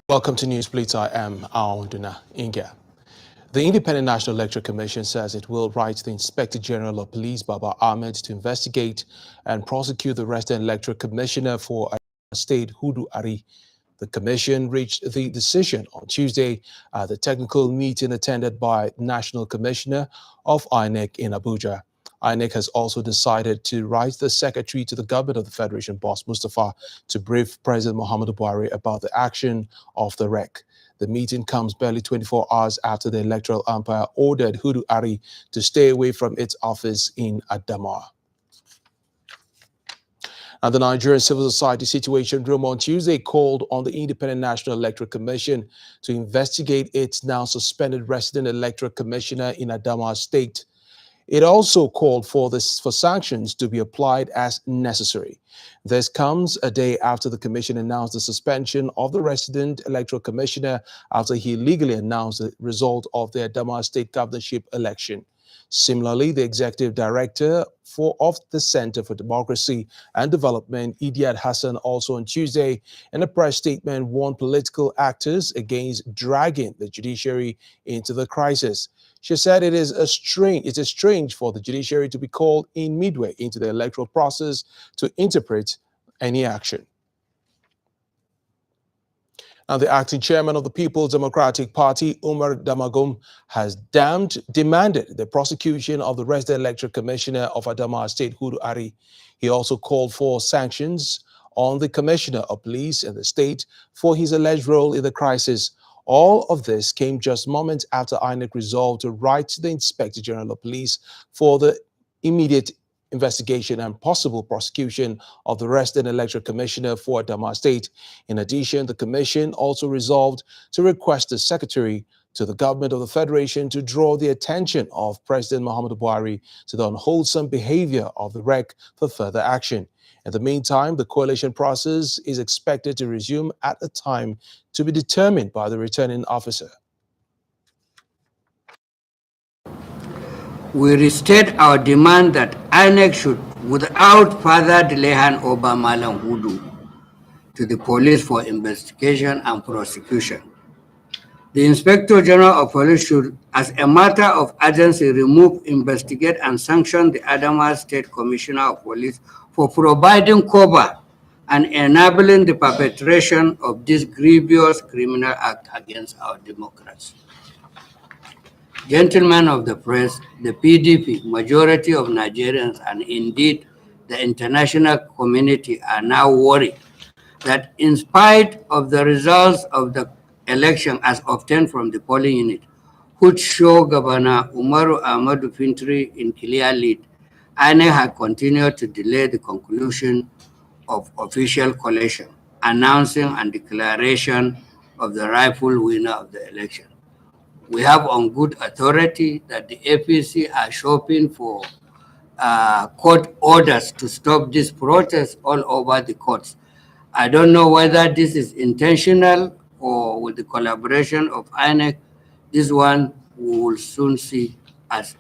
Welcome to Newsblitz. I am Aonduna Inga. The Independent National Electoral Commission says it will write the Inspector General of Police, Baba Ahmed, to investigate and prosecute the resident electoral commissioner for State, Hudu Ari. The commission reached the decision on Tuesday at the technical meeting attended by National Commissioner of INEC in Abuja. INEC has also decided to write the secretary to the government of the Federation, Boss Mustafa, to brief President Muhammadu Buhari about the action of the REC. The meeting comes barely 24 hours after the electoral umpire ordered Hudu Ari to stay away from its office in Adamawa. And the Nigerian Civil Society Situation Room on Tuesday called on the Independent National Electoral Commission to investigate its now suspended resident electoral commissioner in Adamawa State. It also called for sanctions to be applied as necessary. This comes a day after the commission announced the suspension of the resident electoral commissioner after he illegally announced the result of the Adamawa State governorship election. Similarly, the executive director of the Center for Democracy and Development, Idiat Hassan, also on Tuesday, in a press statement, warned political actors against dragging the judiciary into the crisis. She said it is strange for the judiciary to be called in midway into the electoral process to interpret any action. Now, the acting chairman of the People's Democratic Party, Umar Damagum, has demanded the prosecution of the resident electoral commissioner of Adamawa State, Hudu Ari. He also called for sanctions on the commissioner of police in the state for his alleged role in the crisis. All of this came just moments after INEC resolved to write to the Inspector General of Police for the immediate investigation and possible prosecution of the resident electoral commissioner for Adamawa State. In addition, the commission also resolved to request the secretary to the government of the Federation to draw the attention of President Muhammadu Buhari to the unwholesome behavior of the REC for further action. In the meantime, the coalition process is expected to resume at a time to be determined by the returning officer. We restate our demand that INEC should, without further delay, hand over Malam Hudu to the police for investigation and prosecution. The Inspector General of Police should, as a matter of urgency, remove, investigate, and sanction the Adamawa State Commissioner of Police for providing cover and enabling the perpetration of this grievous criminal act against our democracy. Gentlemen of the press, the PDP, majority of Nigerians, and indeed the international community are now worried that in spite of the results of the election as obtained from the polling unit, which show Governor Umaru Ahmadu Fintri in clear lead, INEC had continued to delay the conclusion of official collation, announcing and declaration of the rightful winner of the election. We have on good authority that the APC are shopping for court orders to stop this protest all over the courts. I don't know whether this is intentional or with the collaboration of INEC. This one we will soon see as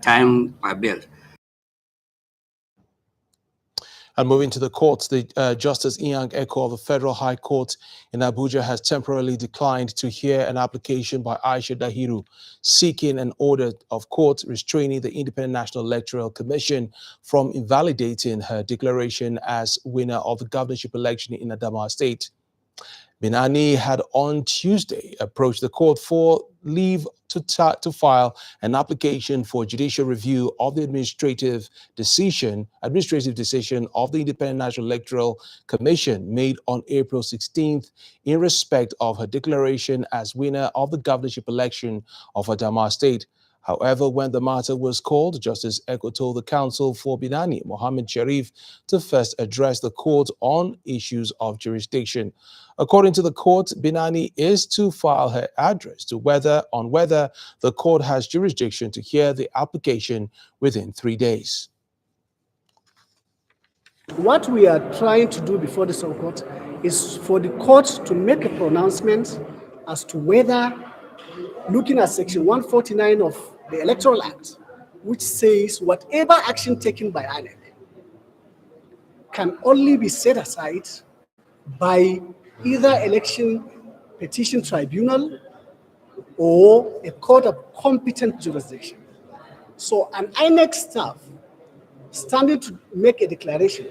time prevails. And moving to the courts, the Justice Inyang Eko of the Federal High Court in Abuja has temporarily declined to hear an application by Aisha Dahiru seeking an order of court restraining the Independent National Electoral Commission from invalidating her declaration as winner of the governorship election in Adamawa State. Binani had on Tuesday approached the court for leave to file an application for judicial review of the administrative decision of the Independent National Electoral Commission made on April 16th in respect of her declaration as winner of the governorship election of Adamawa State. However, when the matter was called, Justice Eko told the counsel for Binani, Mohammed Sharif, to first address the court on issues of jurisdiction. According to the court, Binani is to file her address to whether the court has jurisdiction to hear the application within 3 days. What we are trying to do before the Supreme Court is for the court to make a pronouncement as to whether, looking at Section 149 of the Electoral Act, which says whatever action taken by INEC can only be set aside by either election petition tribunal or a court of competent jurisdiction. So an INEC staff standing to make a declaration,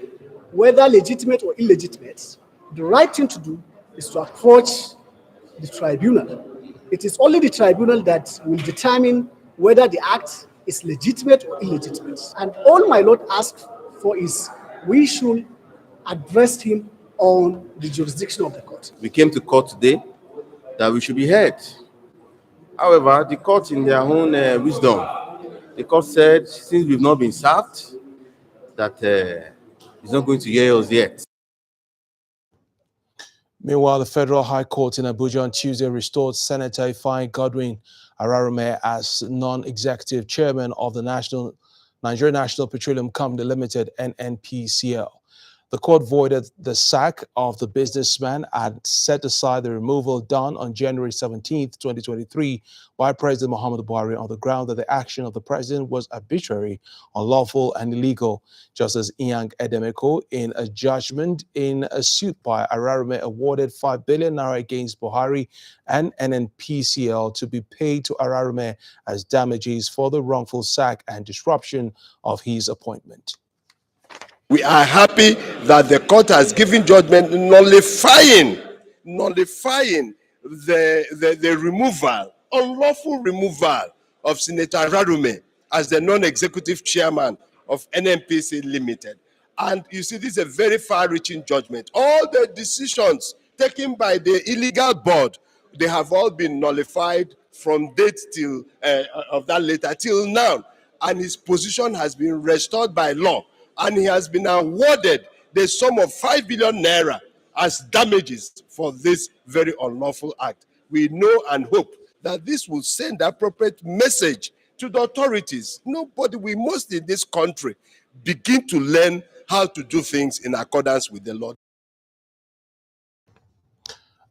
whether legitimate or illegitimate, the right thing to do is to approach the tribunal. It is only the tribunal that will determine whether the act is legitimate or illegitimate. And all my lord asked for is we should address him on the jurisdiction of the court. We came to court today that we should be heard. However, the court, in their own wisdom, the court said, since we've not been served, that it's not going to hear us yet. Meanwhile, the Federal High Court in Abuja on Tuesday restored Senator Ifeanyi Godwin Ararume as non-executive chairman of the Nigerian National Petroleum Company Limited, NNPCL. The court voided the sack of the businessman and set aside the removal done on January 17, 2023 by President Muhammadu Buhari on the ground that the action of the president was arbitrary, unlawful, and illegal. Justice Inyang Edemeko, in a judgment in a suit by Ararume, awarded 5 billion naira against Buhari and NNPCL to be paid to Ararume as damages for the wrongful sack and disruption of his appointment. We are happy that the court has given judgment nullifying the removal, unlawful removal of Senator Ararume as the non-executive chairman of NNPC Limited. And you see, this is a very far-reaching judgment. All the decisions taken by the illegal board, they have all been nullified from date till of that letter till now. And his position has been restored by law. And he has been awarded the sum of 5 billion naira as damages for this very unlawful act. We know and hope that this will send the appropriate message to the authorities. We must in this country begin to learn how to do things in accordance with the law.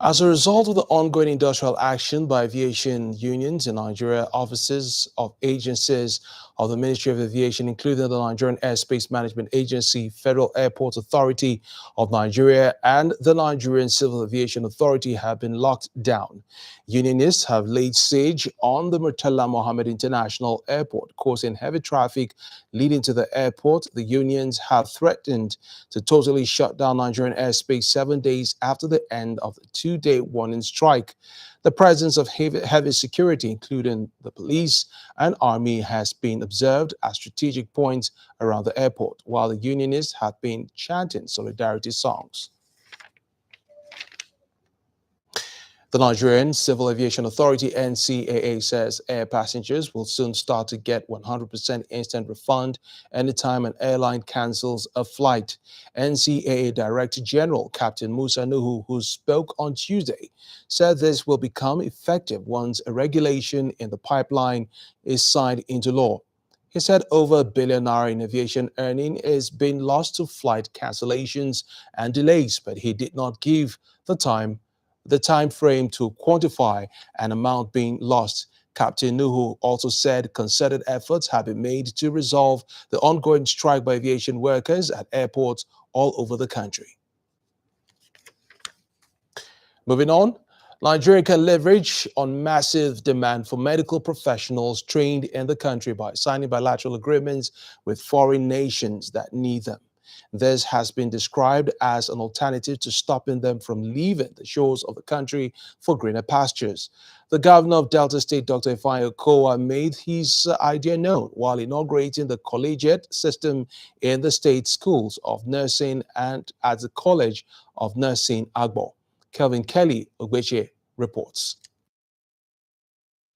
As a result of the ongoing industrial action by aviation unions in Nigeria, offices of agencies of the Ministry of Aviation, including the Nigerian Airspace Management Agency, Federal Airports Authority of Nigeria, and the Nigerian Civil Aviation Authority, have been locked down. Unionists have laid siege on the Murtala Mohammed International Airport, causing heavy traffic leading to the airport. The unions have threatened to totally shut down Nigerian airspace 7 days after the end of the two-day warning strike. The presence of heavy security, including the police and army, has been observed at strategic points around the airport, while the unionists have been chanting solidarity songs. The Nigerian Civil Aviation Authority, NCAA, says air passengers will soon start to get 100% instant refund anytime an airline cancels a flight. NCAA Director General Captain Musa Nuhu, who spoke on Tuesday, said this will become effective once a regulation in the pipeline is signed into law. He said over $1 billion in aviation earning is being lost to flight cancellations and delays, but he did not give the time frame to quantify an amount being lost. Captain Nuhu also said concerted efforts have been made to resolve the ongoing strike by aviation workers at airports all over the country. Moving on, Nigeria can leverage on massive demand for medical professionals trained in the country by signing bilateral agreements with foreign nations that need them. This has been described as an alternative to stopping them from leaving the shores of the country for greener pastures. The governor of Delta State, Dr. Ifeanyi Okowa, made his idea known while inaugurating the collegiate system in the state schools of nursing and at the College of Nursing Agbo. Kelvin Kelly Ogbeche reports.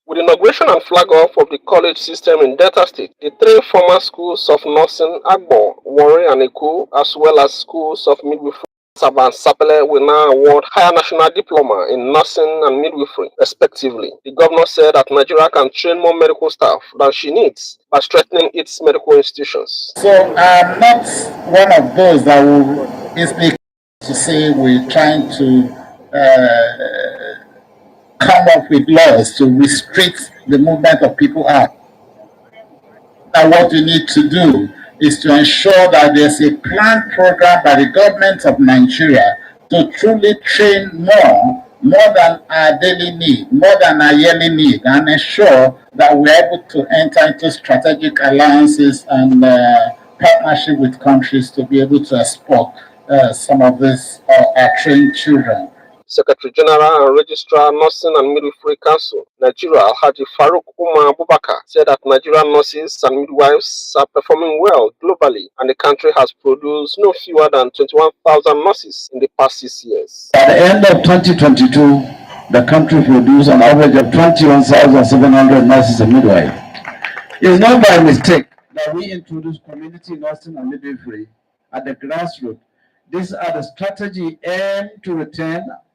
With the inauguration and flag off of the college system in Delta State, the three former schools of nursing, Agbo, Warri, and Eku, as well as schools of midwifery, Saba and Sapele, will now award higher national diploma in nursing and midwifery, respectively. The governor said that Nigeria can train more medical staff than she needs by strengthening its medical institutions. So I'm not one of those that will easily to say we're trying to come up with laws to restrict the movement of people out. Now what we need to do is to ensure that there's a planned program by the government of Nigeria to truly train more more than our daily need, more than our yearly need, and ensure that we're able to enter into strategic alliances and partnership with countries to be able to export some of these our trained children. Secretary General and Registrar Nursing and Midwifery Council, Nigeria Alhaji Farouk Umar Abubakar, said that Nigerian nurses and midwives are performing well globally and the country has produced no fewer than 21,000 nurses in the past 6 years. At the end of 2022, the country produced an average of 21,700 nurses and midwives. It is not by mistake that we introduced community nursing and midwifery at the grassroots. These are the strategy aimed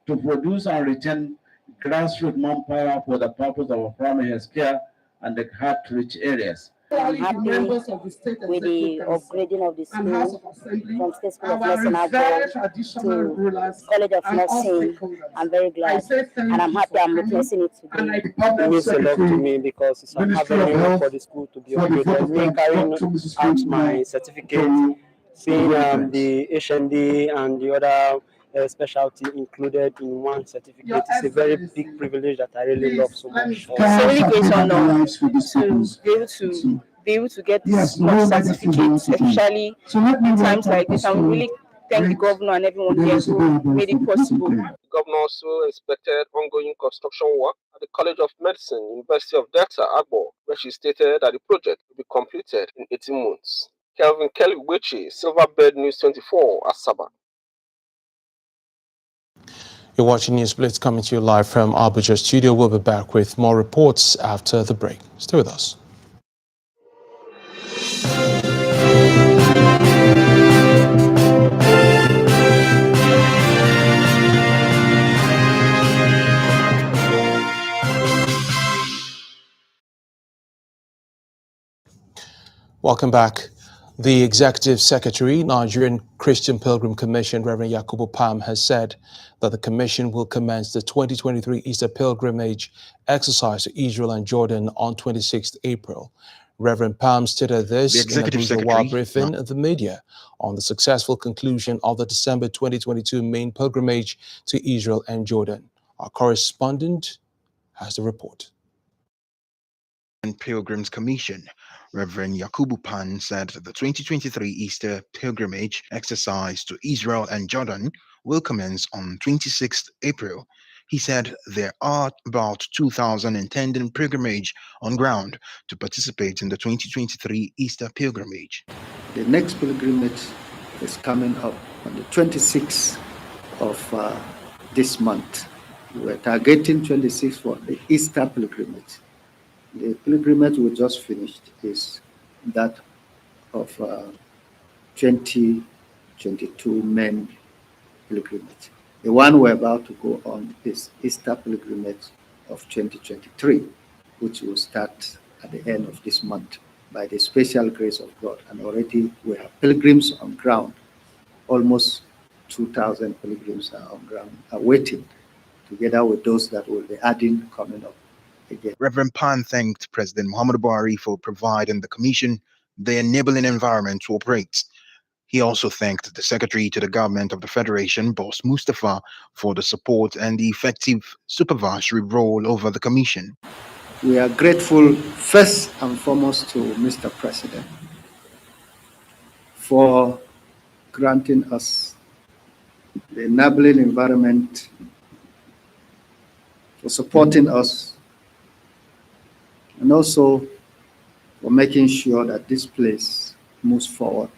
to produce and retain grassroots manpower for the purpose of primary health care and the hard-to-reach areas. I'm happy with the upgrading of the school from State School of Nursing to College of Nursing. I'm very glad, and I'm happy I'm witnessing it today. It means a lot to me because it's an avenue for the school to be upgraded. Me carrying out my certificate, seeing the HND and the other specialty included in one certificate. It's a very big privilege that I really love so much. It's a really great honor to be able to get this much certificates, especially in times like this. I would really thank the governor and everyone there who made it possible. The governor also inspected ongoing construction work at the College of Medicine, University of Delta, Agbo, where she stated that the project will be completed in 18 months. Kelvin Kelly Wechi, Silverbird News 24, Asaba. You're watching Newsblitz coming to you live from Abuja studio. We'll be back with more reports after the break. Stay with us. Welcome back. The Executive Secretary, Nigerian Christian Pilgrim Commission, Reverend Yakubu Pam, has said that the Commission will commence the 2023 Easter pilgrimage exercise to Israel and Jordan on 26th April. Reverend Pam stated this in a Abuja briefing of the media on the successful conclusion of the December 2022 main pilgrimage to Israel and Jordan. Our correspondent has the report. Pilgrims Commission, Reverend Yakubu Pan, said the 2023 Easter pilgrimage exercise to Israel and Jordan will commence on 26th April. He said there are about 2,000 intending pilgrimage on ground to participate in the 2023 Easter pilgrimage. The next pilgrimage is coming up on the 26th of this month. We're targeting 26th for the Easter pilgrimage. The pilgrimage we just finished is that of 2022 main pilgrimage. The one we're about to go on is Easter pilgrimage of 2023, which will start at the end of this month by the special grace of God. And already we have pilgrims on ground. Almost 2,000 pilgrims are on ground, are waiting, together with those that will be adding coming up. Again. Reverend Pan thanked President Muhammadu Buhari for providing the Commission the enabling environment to operate. He also thanked the Secretary to the Government of the Federation, Boss Mustafa, for the support and the effective supervisory role over the Commission. We are grateful first and foremost to Mr. President for granting us the enabling environment, for supporting us, and also for making sure that this place moves forward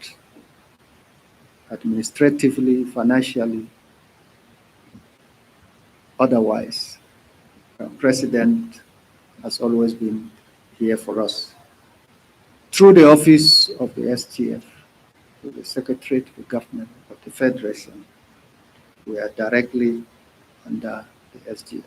administratively, financially, otherwise. Our President has always been here for us. Through the office of the STF, through the Secretariat of Government of the Federation, we are directly under the STF.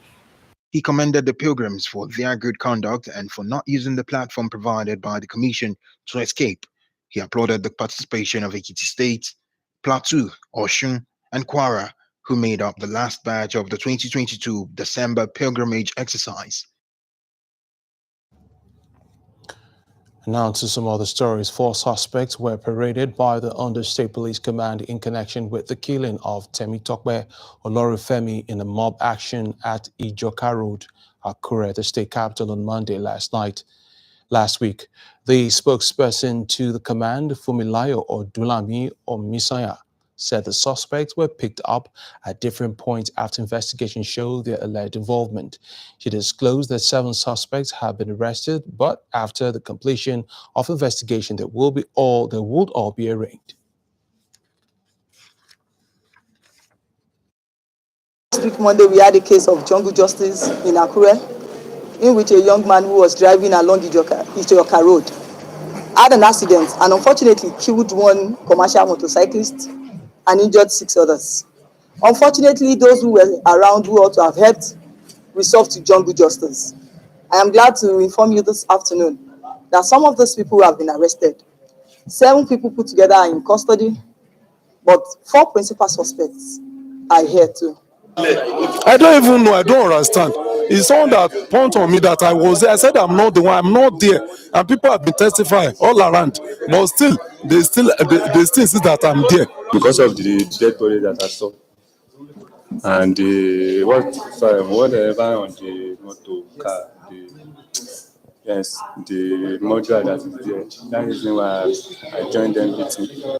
He commended the pilgrims for their good conduct and for not using the platform provided by the Commission to escape. He applauded the participation of Ekiti State, Plateau, Osun, and Kwara, who made up the last batch of the 2022 December pilgrimage exercise. Now to some other stories. 4 suspects were paraded by the Under-State Police Command in connection with the killing of Temitope Olorifemi in a mob action at Ijoka Road, Akure, the state capital, on Monday last week. The spokesperson to the command, Fumilayo Odulami Omisanya, said the suspects were picked up at different points after investigation showed their alleged involvement. She disclosed that 7 suspects have been arrested, but after the completion of investigation, they would all be arraigned. Last week Monday, we had a case of jungle justice in Akure, in which a young man who was driving along Ijoka Road had an accident and unfortunately killed 1 commercial motorcyclist and injured 6 others. Unfortunately, those who were around who ought to have helped resolved to jungle justice. I am glad to inform you this afternoon that some of those people have been arrested. 7 people put together are in custody, but 4 principal suspects are here too. I don't even know. I don't understand. It's someone that pointed on me that I was there. I said I'm not the one. I'm not there, and people have been testifying all around. But still, they still see that I'm there because of the dead body that I saw, and whatever on the motor car. The murderer that is there. That is why I joined them meeting.